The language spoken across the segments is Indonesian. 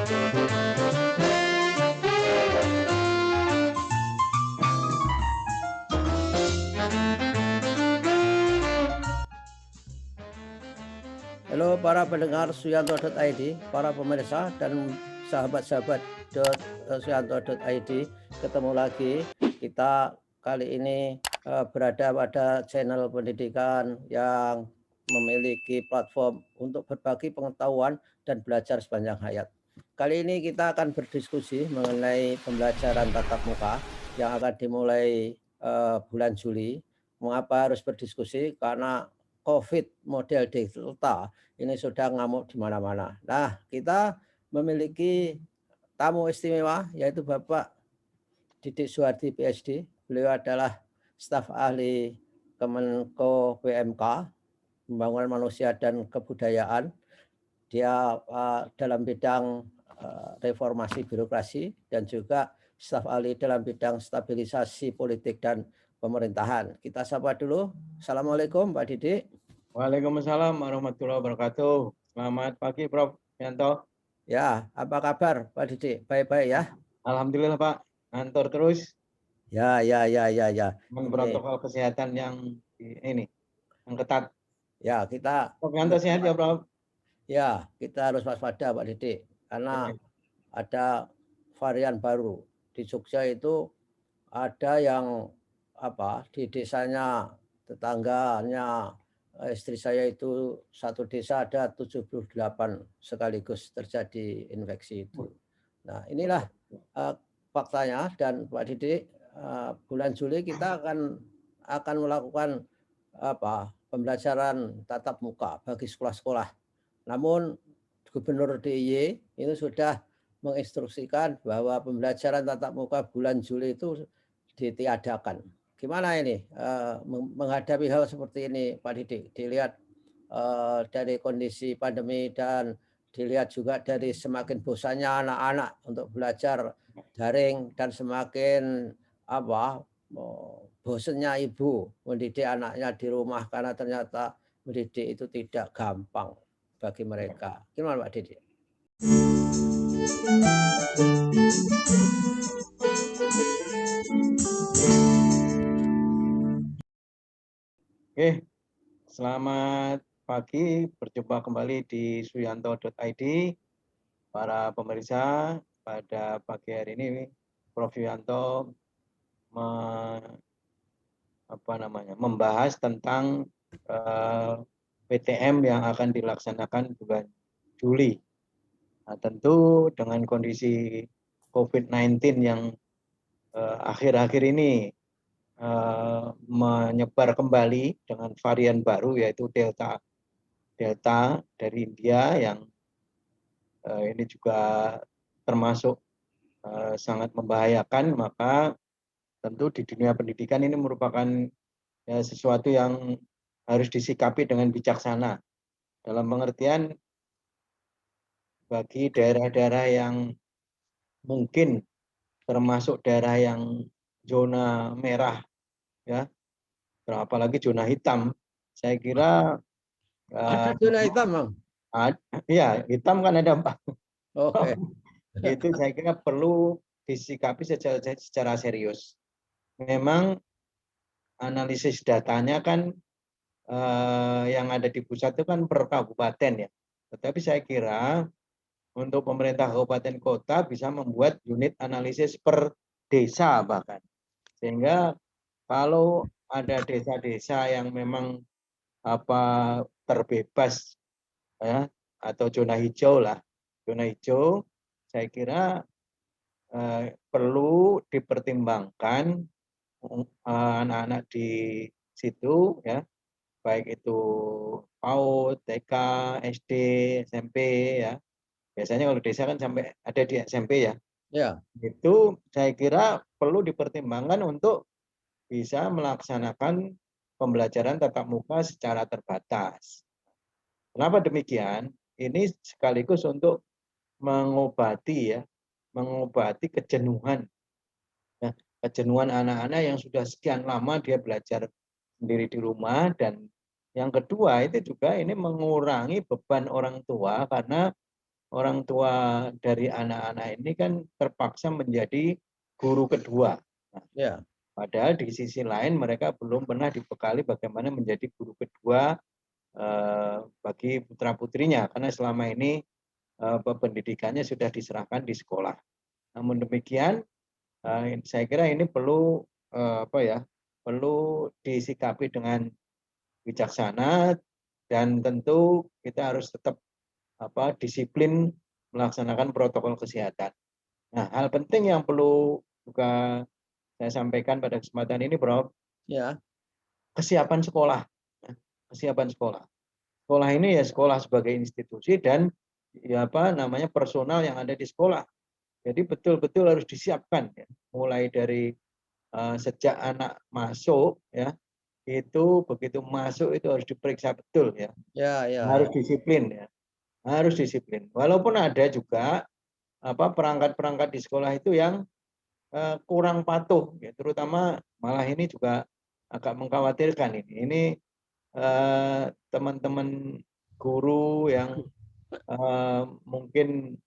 Halo para pendengar Suyanto.id, para pemirsa dan sahabat-sahabat Suyanto.id, ketemu lagi kita kali ini berada pada channel pendidikan yang memiliki platform untuk berbagi pengetahuan dan belajar sepanjang hayat. Kali ini kita akan berdiskusi mengenai pembelajaran tatap muka yang akan dimulai bulan Juli. Mengapa harus berdiskusi? Karena COVID model Delta ini sudah ngamuk di mana-mana. Nah, kita memiliki tamu istimewa yaitu Bapak Didik Suhardi PhD. Beliau adalah staf ahli Kemenko PMK, Pembangunan Manusia dan Kebudayaan. Dia dalam bidang reformasi birokrasi dan juga staf ahli dalam bidang stabilisasi politik dan pemerintahan. Kita sapa dulu. Assalamualaikum Pak Didik. Waalaikumsalam warahmatullahi wabarakatuh. Selamat pagi Prof. Yanto. Ya, apa kabar Pak Didik? Baik-baik ya? Alhamdulillah Pak, ngantor terus. Ya. Protokol kesehatan yang ketat. Ya, kita Prof. Yanto sehat ya Prof? Ya, kita harus waspada Pak Didik karena ada varian baru. Di Jogja itu ada yang di desanya tetangganya istri saya itu satu desa ada 78 sekaligus terjadi infeksi itu. Nah, inilah faktanya. Dan Pak Didik, bulan Juli kita akan melakukan pembelajaran tatap muka bagi sekolah-sekolah. Namun Gubernur DIY ini sudah menginstruksikan bahwa pembelajaran tatap muka bulan Juli itu ditiadakan. Gimana ini menghadapi hal seperti ini Pak Didik? Dilihat dari kondisi pandemi dan dilihat juga dari semakin bosannya anak-anak untuk belajar daring dan semakin bosannya ibu mendidik anaknya di rumah karena ternyata mendidik itu tidak gampang bagi mereka. Gimana Pak Didik? Oke, selamat pagi. Berjumpa kembali di Suyanto.id. Para pemirsa, pada pagi hari ini Prof. Yanto membahas tentang PTM yang akan dilaksanakan bulan Juli. Nah, tentu dengan kondisi COVID-19 yang akhir-akhir ini menyebar kembali dengan varian baru yaitu Delta dari India yang ini juga termasuk sangat membahayakan, maka tentu di dunia pendidikan ini merupakan sesuatu yang harus disikapi dengan bijaksana. Dalam pengertian bagi daerah-daerah yang mungkin termasuk daerah yang zona merah, ya, apalagi zona hitam, saya kira ada zona hitam, Bang? Ya, hitam kan ada Pak. Oke. Itu saya kira perlu disikapi secara serius. Memang analisis datanya kan yang ada di pusat itu kan per kabupaten ya. Tetapi saya kira untuk pemerintah kabupaten kota bisa membuat unit analisis per desa bahkan. Sehingga kalau ada desa-desa yang memang terbebas ya atau zona hijau lah. Zona hijau saya kira perlu dipertimbangkan anak-anak di situ ya, baik itu PAUD, TK, SD, SMP ya. Biasanya kalau desa kan sampai ada di SMP ya. Ya. Itu saya kira perlu dipertimbangkan untuk bisa melaksanakan pembelajaran tatap muka secara terbatas. Kenapa demikian? Ini sekaligus untuk mengobati kejenuhan. Nah, kejenuhan anak-anak yang sudah sekian lama dia belajar sendiri di rumah, dan yang kedua itu juga ini mengurangi beban orang tua karena orang tua dari anak-anak ini kan terpaksa menjadi guru kedua. Nah, Ya. padahal di sisi lain mereka belum pernah dibekali bagaimana menjadi guru kedua bagi putra-putrinya, karena selama ini pendidikannya sudah diserahkan di sekolah. Namun demikian, saya kira ini perlu perlu disikapi dengan bijaksana, dan tentu kita harus tetap disiplin melaksanakan protokol kesehatan. Nah, hal penting yang perlu juga saya sampaikan pada kesempatan ini, Bro, Ya. kesiapan sekolah. Kesiapan sekolah. Sekolah ini ya sekolah sebagai institusi dan ya personal yang ada di sekolah. Jadi betul-betul harus disiapkan ya. Mulai dari sejak anak masuk ya, itu begitu masuk itu harus diperiksa betul ya. Ya, ya, Harus ya. disiplin ya. Harus disiplin. Walaupun ada juga perangkat-perangkat di sekolah itu yang kurang patuh ya, terutama malah ini juga agak mengkhawatirkan ini. Ini teman-teman guru yang mungkin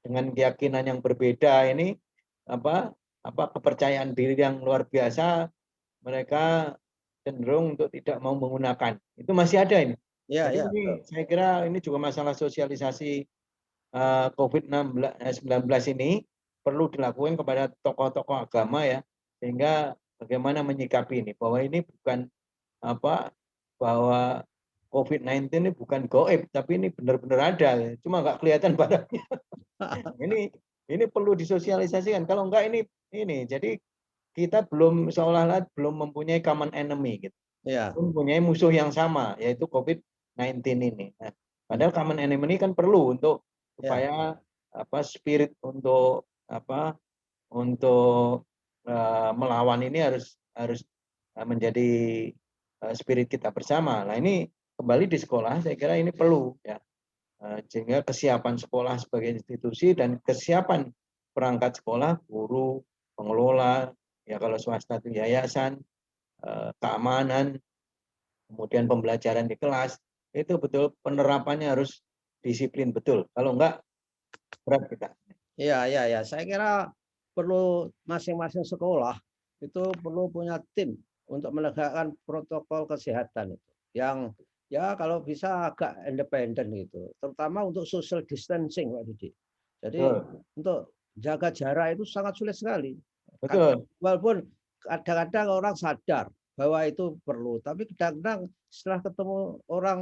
dengan keyakinan yang berbeda ini kepercayaan diri yang luar biasa, mereka cenderung untuk tidak mau menggunakan. Itu masih ada ini. Ya, Jadi ya, ini betul. saya kira ini juga masalah sosialisasi COVID-19 ini perlu dilakukan kepada tokoh-tokoh agama ya, sehingga bagaimana menyikapi ini, bahwa ini bukan bahwa COVID-19 ini bukan gaib, tapi ini benar-benar ada, cuma nggak kelihatan barangnya. Ini perlu disosialisasikan. Kalau enggak ini, jadi kita belum seolah-olah belum mempunyai common enemy gitu. Ya. Mempunyai musuh yang sama, yaitu COVID-19 ini. Nah, Hmm. padahal common enemy ini kan perlu untuk Ya. supaya spirit untuk melawan ini harus menjadi spirit kita bersama. Nah, ini kembali di sekolah, saya kira ini perlu ya. Sehingga kesiapan sekolah sebagai institusi dan kesiapan perangkat sekolah, guru, pengelola, ya kalau swasta itu yayasan, keamanan, kemudian pembelajaran di kelas, itu betul penerapannya harus disiplin betul. Kalau enggak, berat kita. Ya, ya, ya. Saya kira perlu masing-masing sekolah itu perlu punya tim untuk menegakkan protokol kesehatan itu. Yang ya kalau bisa agak independen gitu. Terutama untuk social distancing, Pak Didi. Jadi Betul, untuk jaga jarak itu sangat sulit sekali. betul. Walaupun kadang-kadang orang sadar bahwa itu perlu, tapi kadang-kadang setelah ketemu orang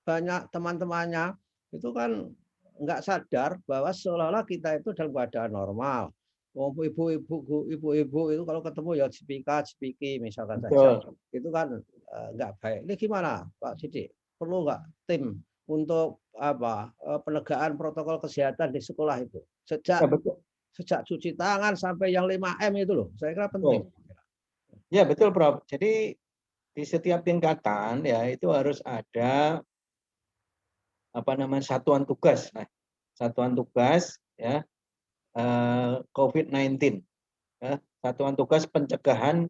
banyak teman-temannya itu kan nggak sadar bahwa seolah-olah kita itu dalam keadaan normal. Ibu-ibu itu kalau ketemu ya cipika-cipiki misalkan saja. Betul. Itu kan nggak baik. Ini gimana Pak Sidi? Perlu nggak tim untuk penegakan protokol kesehatan di sekolah itu? Ya, Sejak betul. sejak cuci tangan sampai yang 5M itu loh. Saya kira penting. Betul. Ya, betul, Prof. Jadi di setiap tingkatan ya itu harus ada satuan tugas. Nah, satuan tugas ya COVID-19 ya, satuan tugas pencegahan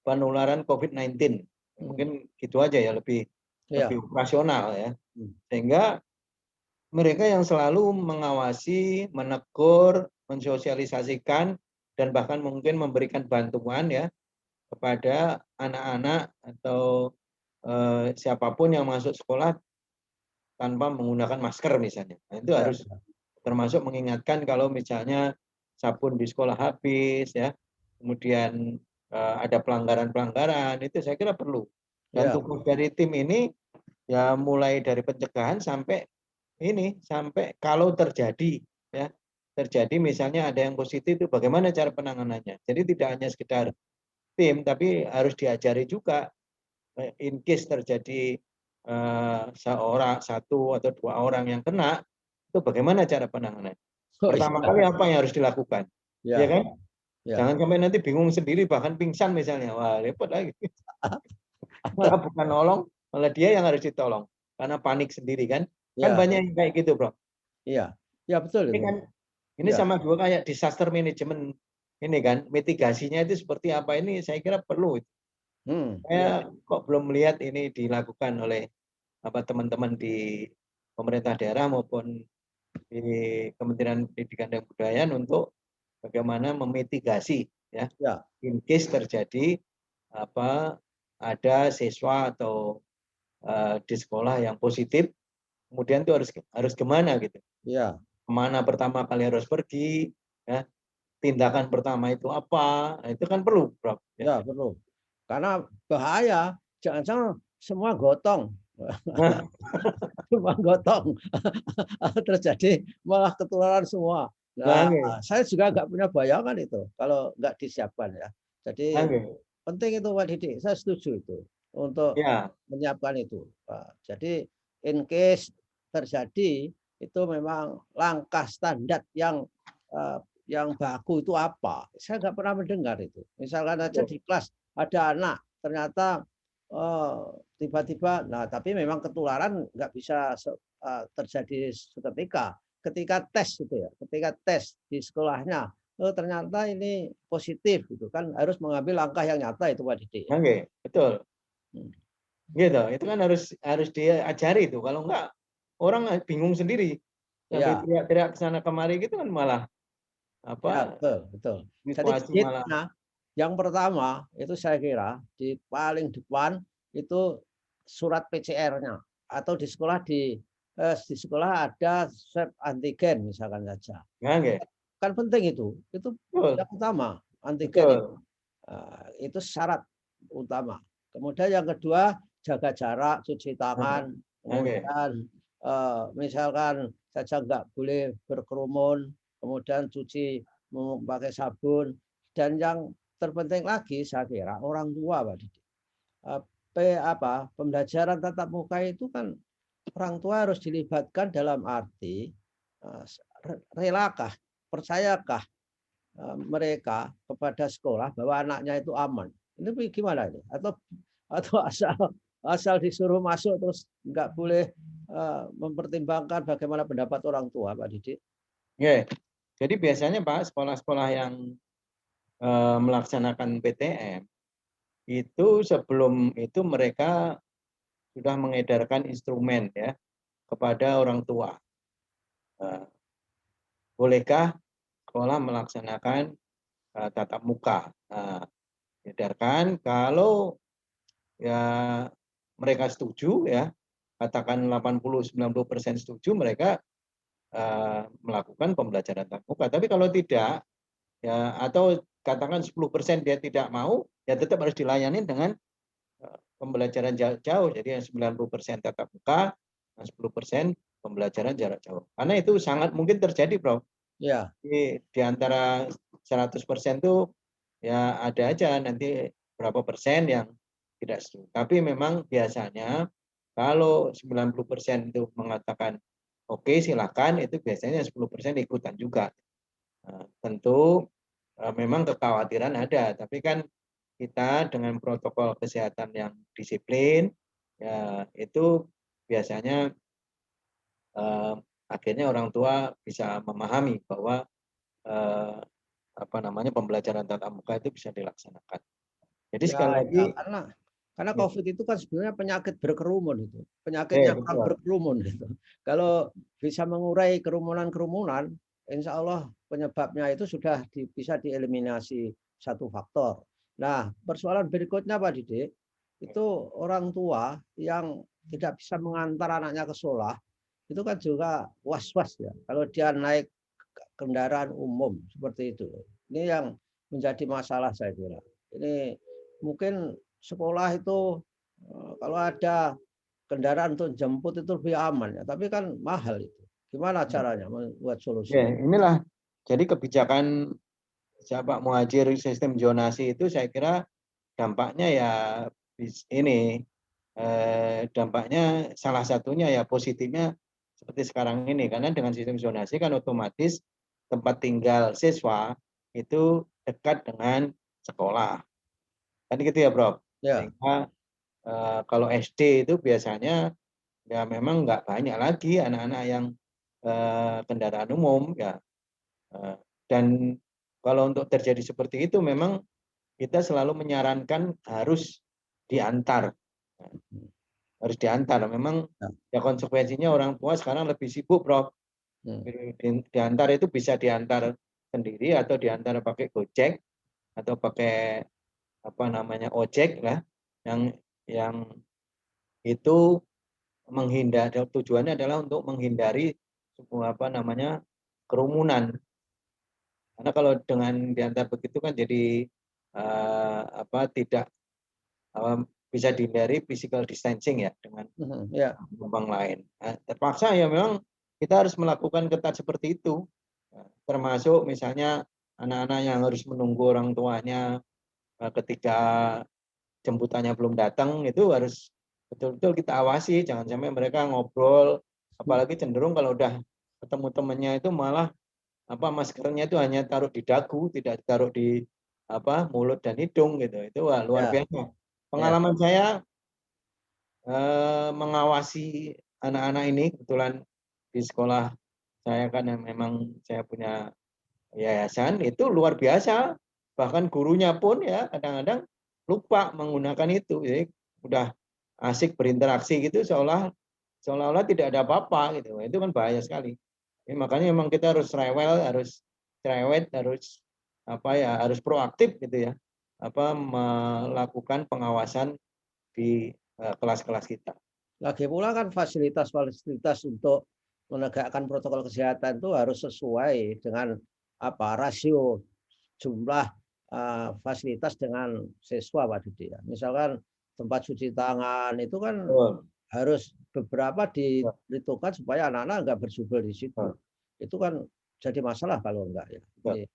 penularan COVID-19. Mungkin gitu aja ya, lebih Ya. operasional ya. Sehingga mereka yang selalu mengawasi, menegur, mensosialisasikan dan bahkan mungkin memberikan bantuan ya kepada anak-anak atau siapapun yang masuk sekolah tanpa menggunakan masker misalnya. Nah, itu Ya. harus termasuk mengingatkan kalau misalnya sabun di sekolah habis ya, kemudian ada pelanggaran-pelanggaran, itu saya kira perlu. Dan Ya. tugas dari tim ini ya mulai dari pencegahan sampai kalau terjadi ya, terjadi misalnya ada yang positif itu bagaimana cara penanganannya. Jadi tidak hanya sekedar tim, tapi harus diajari juga in case terjadi satu atau dua orang yang kena, itu bagaimana cara penanganan. Oh Pertama iya. kali apa yang harus dilakukan, ya Ya. kan? Ya. Jangan sampai nanti bingung sendiri bahkan pingsan misalnya, wah repot lagi. Malah bukan nolong, malah dia yang harus ditolong karena panik sendiri kan. Kan Ya. banyak yang kayak gitu, Bro. Iya. Ya betul Ini itu. kan ini Ya. sama juga kayak disaster management ini kan, mitigasinya itu seperti apa ini saya kira perlu. Ya. Saya kok belum melihat ini dilakukan oleh teman-teman di pemerintah daerah maupun di Kementerian Pendidikan dan Kebudayaan untuk bagaimana memitigasi ya Ya, in case terjadi apa ada siswa atau di sekolah yang positif, kemudian itu harus kemana gitu. ya, Kemana pertama kali harus pergi, ya, tindakan pertama itu apa, nah, itu kan perlu, Prof. Ya. ya perlu. Karena bahaya, jangan-jangan semua gotong. Nah, Semua gotong. Terjadi malah ketularan semua. Nah, oke, saya juga nggak punya bayangan itu kalau nggak disiapkan ya. Jadi oke, penting itu Pak Didi, saya setuju itu untuk ya, menyiapkan itu. Jadi in case terjadi itu memang langkah standar yang baku itu apa? Saya nggak pernah mendengar itu. Misalkan aja betul. di kelas ada anak ternyata eh, tiba-tiba, nah tapi memang ketularan nggak bisa terjadi seketika. Ketika tes itu ya, ketika tes di sekolahnya, oh ternyata ini positif gitu kan harus mengambil langkah yang nyata itu Pak Didi ya. Oke, betul. Hmm. Gitu. Itu kan harus diajari itu. Kalau enggak orang bingung sendiri. Sampai Ya, teriak-teriak ke sana kemari gitu kan malah ya apa betul, betul. Jadi situasi malah gate-nya yang pertama itu saya kira di paling depan itu surat PCR-nya atau di sekolah ada swab antigen misalkan saja. ya, oke. Kan penting itu. Itu Betul, yang utama antigen itu. betul. Itu syarat utama. Kemudian yang kedua jaga jarak, cuci Oke. tangan, Oke. kemudian misalkan saja nggak boleh berkerumun, kemudian cuci memakai sabun, dan yang terpenting lagi saya kira orang tua Pak Didi. Pembelajaran tatap muka itu kan orang tua harus dilibatkan dalam arti relakah, percayakah mereka kepada sekolah bahwa anaknya itu aman. Ini gimana ini? Atau asal asal disuruh masuk terus nggak boleh mempertimbangkan bagaimana pendapat orang tua, Pak Didi? Oke. Jadi biasanya Pak, sekolah-sekolah yang melaksanakan PTM itu sebelum itu mereka sudah mengedarkan instrumen ya kepada orang tua. Eh, Bolehkah sekolah melaksanakan tatap muka? Edarkan kalau ya mereka setuju ya, katakan 80-90% setuju, mereka melakukan pembelajaran tatap muka. Tapi kalau tidak ya atau katakan 10% dia tidak mau, ya tetap harus dilayani dengan pembelajaran jarak jauh. Jadi yang 90% tatap muka, 10% pembelajaran jarak jauh. Karena itu sangat mungkin terjadi, Bro. Ya, Di antara 100% itu ya ada aja nanti berapa persen yang tidak setuju. Tapi memang biasanya kalau 90% itu mengatakan oke silakan, itu biasanya 10% ikutan juga. Nah, tentu memang kekhawatiran ada, tapi kan kita dengan protokol kesehatan yang disiplin, ya itu biasanya eh, akhirnya orang tua bisa memahami bahwa eh, apa namanya pembelajaran tatap muka itu bisa dilaksanakan. Jadi ya, sekali ya. lagi, Karena ya, COVID itu kan sebenarnya penyakit berkerumun itu. Penyakit yang orang betul. berkerumun gitu. Kalau bisa mengurai kerumunan-kerumunan, insya Allah penyebabnya itu sudah bisa dieliminasi satu faktor. Nah, persoalan berikutnya Pak Didik, itu orang tua yang tidak bisa mengantar anaknya ke sekolah, itu kan juga was-was ya. Kalau dia naik kendaraan umum seperti itu. Ini yang menjadi masalah saya kira. Ini mungkin sekolah itu kalau ada kendaraan untuk jemput itu lebih aman ya, tapi kan mahal itu. Gimana caranya membuat Ya, solusi? inilah jadi kebijakan Pak Muhajir sistem zonasi itu saya kira dampaknya ya ini dampaknya salah satunya ya positifnya seperti sekarang ini karena dengan sistem zonasi kan otomatis tempat tinggal siswa itu dekat dengan sekolah. Kan gitu ya, Bro. Ya, Sehingga kalau SD itu biasanya ya memang nggak banyak lagi anak-anak yang kendaraan umum ya. Eh, dan kalau untuk terjadi seperti itu memang kita selalu menyarankan harus diantar. Harus diantar. Memang ya, ya konsekuensinya orang tua sekarang lebih sibuk, Bro. Hmm. Diantar itu bisa diantar sendiri atau diantar pakai Gojek atau pakai apa namanya ojek lah, yang yang itu tujuannya adalah untuk menghindari apa namanya kerumunan. Karena kalau dengan diantar begitu kan jadi apa tidak bisa dihindari physical distancing ya dengan Ya, penumpang lain. Nah, terpaksa ya memang kita harus melakukan ketat seperti itu. Nah, termasuk misalnya anak-anak yang harus menunggu orang tuanya ketika jemputannya belum datang itu harus betul-betul kita awasi, jangan sampai mereka ngobrol, apalagi cenderung kalau udah ketemu temannya itu malah apa maskernya itu hanya taruh di dagu, tidak ditaruh di apa mulut dan hidung gitu. Itu wah, luar ya, biasa. ya, Pengalaman saya mengawasi anak-anak ini kebetulan di sekolah saya kan yang memang saya punya yayasan itu luar biasa. Bahkan gurunya pun ya kadang-kadang lupa menggunakan itu. Jadi udah asik berinteraksi gitu seolah-olah tidak ada apa-apa gitu. Itu kan bahaya sekali. Makanya memang kita harus rewel, harus cerewet, harus apa ya, harus proaktif gitu ya. Apa melakukan pengawasan di kelas-kelas kita. lagi pula kan fasilitas-fasilitas untuk menegakkan protokol kesehatan itu harus sesuai dengan apa rasio jumlah fasilitas dengan siswa Pak Didi ya. Misalkan tempat cuci tangan itu kan Betul, harus beberapa betul, diperhitungkan supaya anak-anak enggak berjubel di situ. betul, Itu kan jadi masalah kalau enggak ya. betul.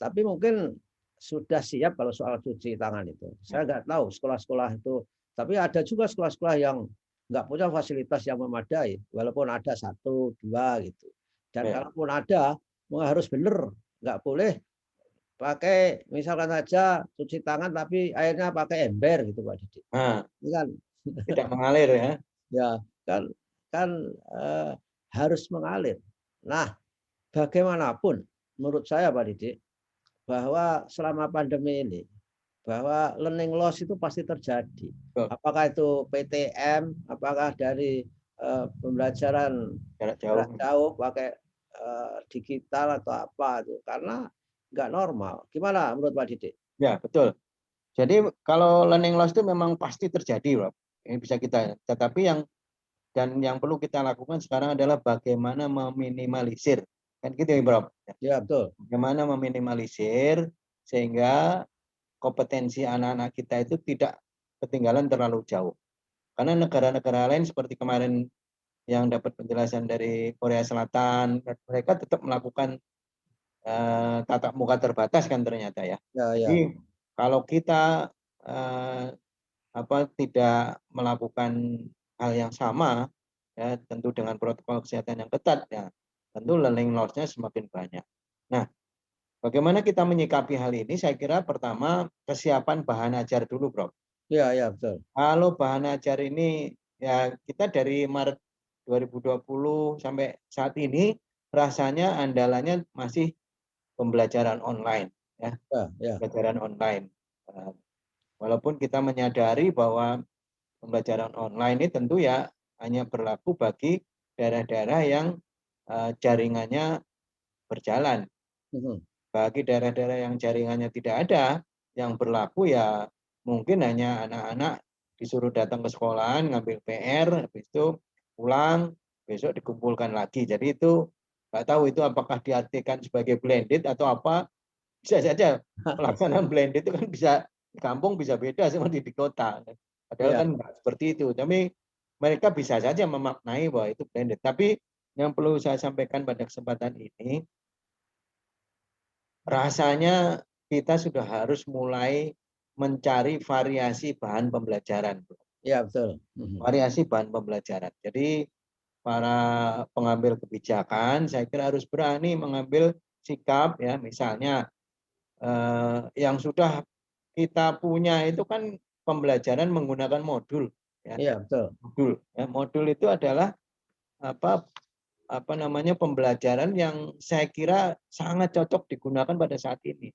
Tapi mungkin sudah siap kalau soal cuci tangan itu. Ya, Saya enggak tahu sekolah-sekolah itu, tapi ada juga sekolah-sekolah yang enggak punya fasilitas yang memadai, walaupun ada satu, dua gitu. Dan ya. kalaupun ada, harus benar, enggak boleh pakai misalkan saja cuci tangan tapi airnya pakai ember gitu Pak Didi. Nah, Ini kan tidak mengalir ya. ya kan kan harus mengalir. Nah, bagaimanapun menurut saya Pak Didi bahwa selama pandemi ini bahwa learning loss itu pasti terjadi. Betul, Apakah itu PTM, apakah dari pembelajaran jarak jauh. jarak jauh pakai digital atau apa itu karena nggak normal. Gimana menurut Pak Didi? Ya, betul. Jadi kalau learning loss itu memang pasti terjadi, Bro. Ini bisa kita, tetapi yang perlu kita lakukan sekarang adalah bagaimana meminimalisir. Kan gitu ya, Bro. Ya betul. Bagaimana meminimalisir sehingga kompetensi anak-anak kita itu tidak ketinggalan terlalu jauh. Karena negara-negara lain seperti kemarin yang dapat penjelasan dari Korea Selatan, mereka tetap melakukan tatap muka terbatas kan ternyata ya. Ya ya. Jadi kalau kita tidak melakukan hal yang sama, ya tentu dengan protokol kesehatan yang ketat, ya tentu learning loss-nya semakin banyak. Nah, bagaimana kita menyikapi hal ini? Saya kira pertama kesiapan bahan ajar dulu, Bro. Ya ya betul. Kalau bahan ajar ini ya kita dari Maret 2020 sampai saat ini rasanya andalannya masih pembelajaran online, ya, Ya ya. pembelajaran online. Walaupun kita menyadari bahwa pembelajaran online ini tentu ya hanya berlaku bagi daerah-daerah yang jaringannya berjalan. Mhm. Bagi daerah-daerah yang jaringannya tidak ada, yang berlaku ya mungkin hanya anak-anak disuruh datang ke sekolahan, ngambil PR, habis itu pulang, besok dikumpulkan lagi. Jadi itu nggak tahu itu apakah diartikan sebagai blended atau apa. Bisa saja pelaksanaan blended itu kan bisa di kampung bisa beda sama di kota. Padahal Ya. kan nggak seperti itu. Tapi mereka bisa saja memaknai bahwa itu blended. Tapi yang perlu saya sampaikan pada kesempatan ini, rasanya kita sudah harus mulai mencari variasi bahan pembelajaran. Ya betul. Mhm. Variasi bahan pembelajaran. Jadi para pengambil kebijakan saya kira harus berani mengambil sikap ya misalnya yang sudah kita punya itu kan pembelajaran menggunakan modul ya. Iya betul. Modul ya. Modul itu adalah apa apa namanya pembelajaran yang saya kira sangat cocok digunakan pada saat ini.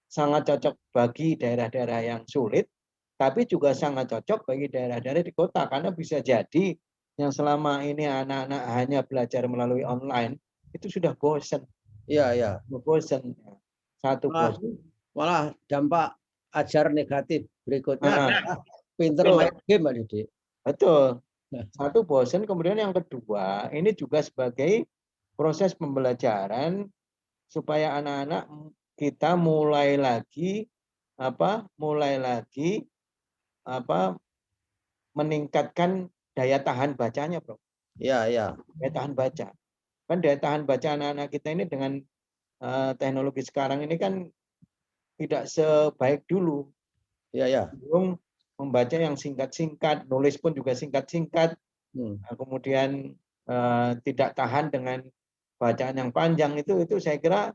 Sangat cocok bagi daerah-daerah yang sulit, tapi juga sangat cocok bagi daerah-daerah di kota karena bisa jadi yang selama ini anak-anak hanya belajar melalui online itu sudah bosan, Iya, iya. bosan. Satu Malah bosan. malah dampak ajar negatif berikutnya Nah, adalah pinter betul, main game, Mbak Didi. betul. Nah, Satu bosan, kemudian yang kedua, ini juga sebagai proses pembelajaran supaya anak-anak kita mulai lagi apa meningkatkan daya tahan bacanya, Bro. iya, iya. Daya tahan baca. Kan daya tahan baca anak-anak kita ini dengan teknologi sekarang ini kan tidak sebaik dulu. Iya, iya. Belum membaca yang singkat-singkat, nulis pun juga singkat-singkat, Hmm. kemudian tidak tahan dengan bacaan yang panjang, itu saya kira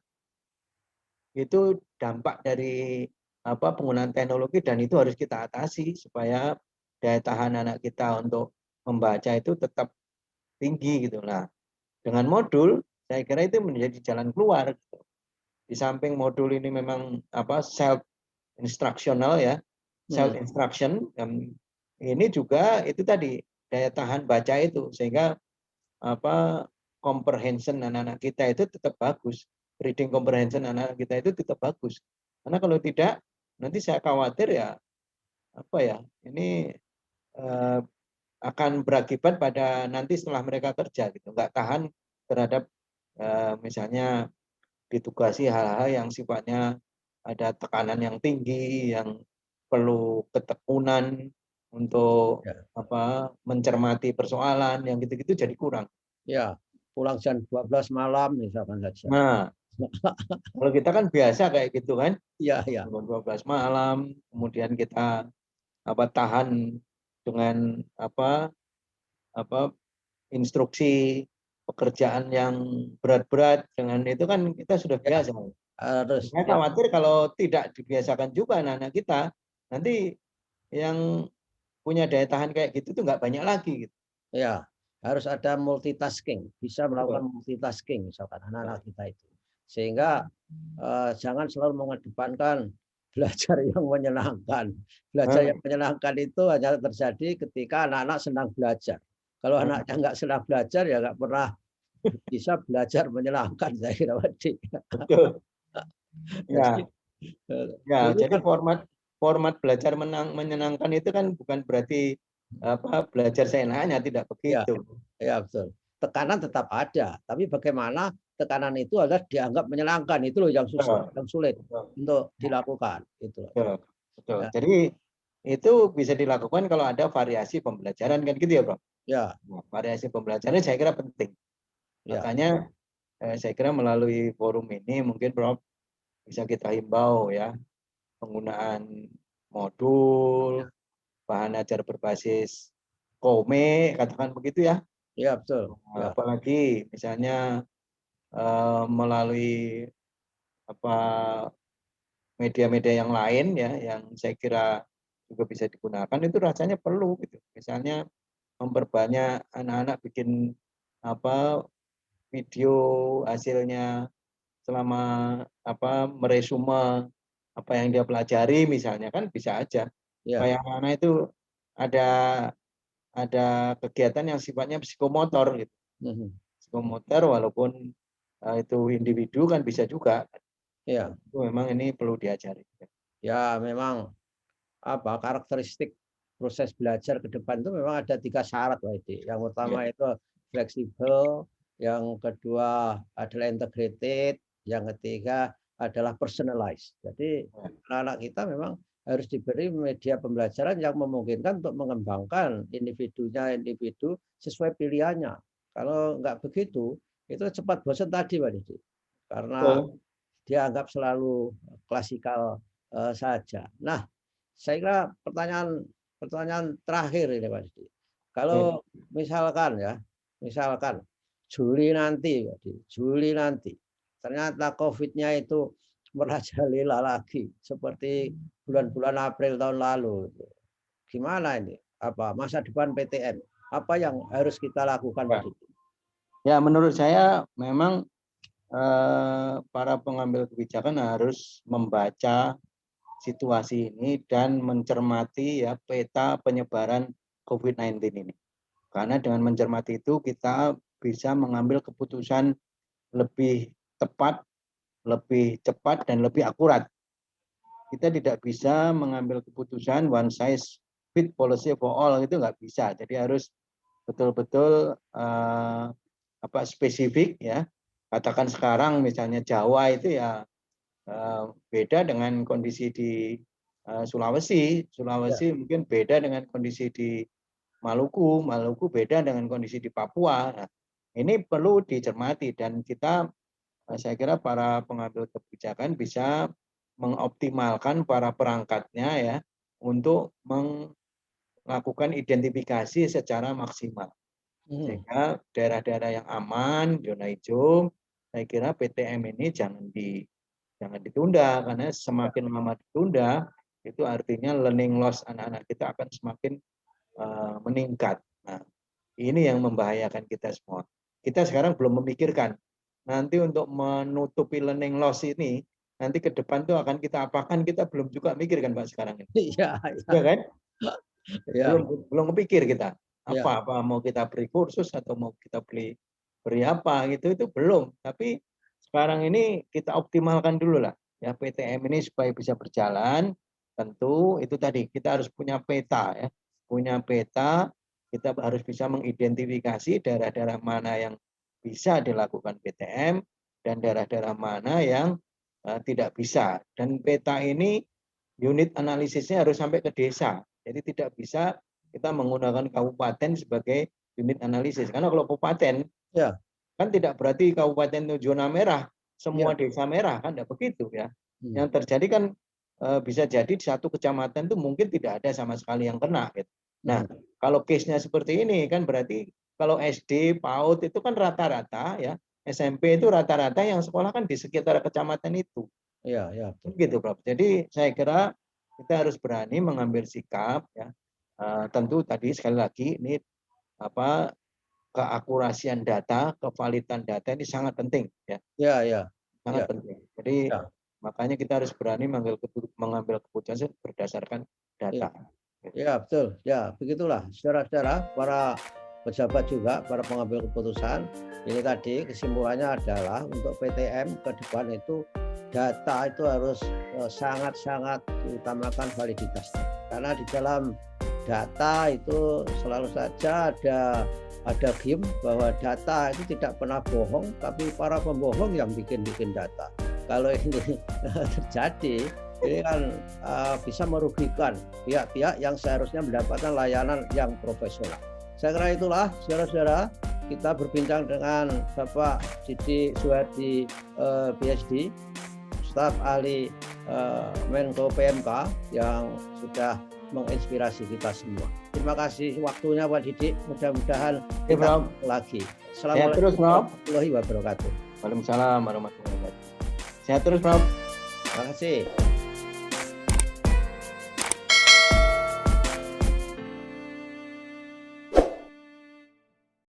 itu dampak dari penggunaan teknologi, dan itu harus kita atasi supaya daya tahan anak kita untuk membaca itu tetap tinggi gitu. Nah, dengan modul saya kira itu menjadi jalan keluar. Di samping modul ini memang self instructional ya, self Hmm. instruction, dan ini juga itu tadi daya tahan baca itu, sehingga comprehension anak-anak kita itu tetap bagus, reading comprehension anak-anak kita itu tetap bagus. Karena kalau tidak, nanti saya khawatir ya ini eh, akan berakibat pada nanti setelah mereka kerja gitu, nggak tahan terhadap misalnya ditugasi hal-hal yang sifatnya ada tekanan yang tinggi, yang perlu ketekunan untuk Ya, mencermati persoalan, yang gitu-gitu jadi kurang. ya. Pulang jam 12 malam misalkan saja. Nah, kalau kita kan biasa kayak gitu kan, Iya, iya. jam 12 malam, kemudian kita tahan dengan apa instruksi pekerjaan yang berat-berat, dengan itu kan kita sudah Ya, biasa. harus Saya ya, khawatir kalau tidak dibiasakan juga anak-anak kita, nanti yang punya daya tahan kayak gitu tuh nggak banyak lagi gitu. ya, harus ada multitasking, bisa Betul, melakukan multitasking misalkan betul. anak-anak kita itu. Sehingga jangan selalu mengedepankan belajar yang menyenangkan. Belajar Nah, yang menyenangkan itu hanya terjadi ketika anak-anak senang belajar. Kalau nah, anaknya nggak senang belajar ya nggak pernah bisa belajar menyenangkan saya kira Wadi. betul. Jadi Ya, ya. dulu Jadi kan format format belajar menyenangkan itu kan bukan berarti belajar seenaknya, tidak ya, begitu. ya betul. Tekanan tetap ada, tapi bagaimana tekanan itu adalah dianggap menyenangkan itu loh yang susah, Betul, yang sulit betul. untuk Ya, dilakukan itu. betul, betul. Ya, Jadi itu bisa dilakukan kalau ada variasi pembelajaran kan gitu ya, Bro. ya, Nah, variasi pembelajaran saya kira penting. ya, Makanya saya kira melalui forum ini mungkin Prof bisa kita himbau ya, penggunaan modul, bahan ajar berbasis Kome, katakan begitu ya. ya betul. Ya, Apalagi misalnya melalui apa media-media yang lain ya, yang saya kira juga bisa digunakan, itu rasanya perlu gitu. Misalnya memperbanyak anak-anak bikin video hasilnya selama meresume apa yang dia pelajari misalnya, kan bisa aja ya. supaya anak-anak itu ada kegiatan yang sifatnya psikomotor gitu. Mhm. Psikomotor walaupun itu individu kan bisa juga. Ya, Itu memang ini perlu diajari. ya memang apa karakteristik proses belajar ke depan itu memang ada 3 syarat Wahidi. Yang Ya. pertama itu fleksibel, yang kedua adalah integrated, yang ketiga adalah personalized. Jadi anak-anak kita memang harus diberi media pembelajaran yang memungkinkan untuk mengembangkan individunya individu sesuai pilihannya. Kalau enggak begitu, itu cepat bosan tadi Wahidi. Karena Betul. dianggap selalu klasikal saja. Nah, saya kira pertanyaan pertanyaan terakhir ini Pak Didi. Ya. Kalau misalkan ya, misalkan Juli nanti, Pak Didi, Juli nanti, ternyata COVID-nya itu merajalela lagi seperti bulan-bulan April tahun lalu. Gimana ini? Apa masa depan PTN? Apa yang harus kita lakukan, Pak Ya. Didi? Ya, menurut saya memang para pengambil kebijakan harus membaca situasi ini dan mencermati ya peta penyebaran COVID-19 ini. Karena dengan mencermati itu kita bisa mengambil keputusan lebih tepat, lebih cepat, dan lebih akurat. Kita tidak bisa mengambil keputusan one size fit policy for all, itu nggak bisa. Jadi harus betul-betul spesifik ya. Katakan sekarang misalnya Jawa itu ya beda dengan kondisi di Sulawesi. Sulawesi mungkin beda dengan kondisi di Maluku. Maluku beda dengan kondisi di Papua. Nah, ini perlu dicermati dan kita, saya kira para pengambil kebijakan bisa mengoptimalkan para perangkatnya ya untuk melakukan identifikasi secara maksimal. Sehingga daerah-daerah yang aman, zona hijau, saya kira PTM ini jangan ditunda, karena semakin lama ditunda, itu artinya learning loss anak-anak kita akan semakin meningkat. Nah, ini yang membahayakan kita semua. Kita sekarang belum memikirkan nanti untuk menutupi learning loss ini, nanti ke depan tuh akan kita apakan, kita belum juga mikir kan Pak sekarang ini. Iya, Ya kan? iya. Belum kepikir kita. Iya. Apa mau kita beri kursus atau mau kita beri apa gitu, itu belum. Tapi sekarang ini kita optimalkan dulu lah ya PTM ini supaya bisa berjalan. Tentu itu tadi kita harus punya peta ya. Punya peta, kita harus bisa mengidentifikasi daerah-daerah mana yang bisa dilakukan PTM dan daerah-daerah mana yang tidak bisa. Dan peta ini unit analisisnya harus sampai ke desa. Jadi tidak bisa kita menggunakan kabupaten sebagai unit analisis. Karena kalau kabupaten Ya. kan tidak berarti kabupaten itu zona merah, semua desa merah, kan tidak begitu ya. Yang terjadi kan bisa jadi di satu kecamatan itu mungkin tidak ada sama sekali yang kena. Gitu. Nah, kalau case-nya seperti ini kan berarti kalau SD, PAUD itu kan rata-rata ya, SMP itu rata-rata yang sekolah kan di sekitar kecamatan itu. Iya, ya. Gitu, Prof. Jadi saya kira kita harus berani mengambil sikap ya. Tentu tadi sekali lagi ini keakurasian data, kevalidan data ini sangat penting ya. Ya, ya. Sangat Ya. penting. Jadi makanya kita harus berani mengambil keputusan berdasarkan data. Ya, betul. Ya, begitulah saudara-saudara, para pejabat juga, para pengambil keputusan. Ini tadi kesimpulannya adalah untuk PTM ke depan itu data itu harus sangat-sangat diutamakan validitasnya. Karena di dalam data itu selalu saja ada game bahwa data itu tidak pernah bohong, tapi para pembohong yang bikin data. Kalau ini terjadi, ini kan bisa merugikan pihak-pihak yang seharusnya mendapatkan layanan yang profesional. Saya kira itulah saudara-saudara, kita berbincang dengan Bapak Didi Suhardi PhD, staf ahli Menko PMK yang sudah menginspirasi kita semua. Terima kasih waktunya Pak Didi, mudah-mudahan kita lagi. Assalamualaikum warahmatullahi wabarakatuh. Waalaikumsalam warahmatullahi wabarakatuh. Sehat terus, Prof. Terima kasih.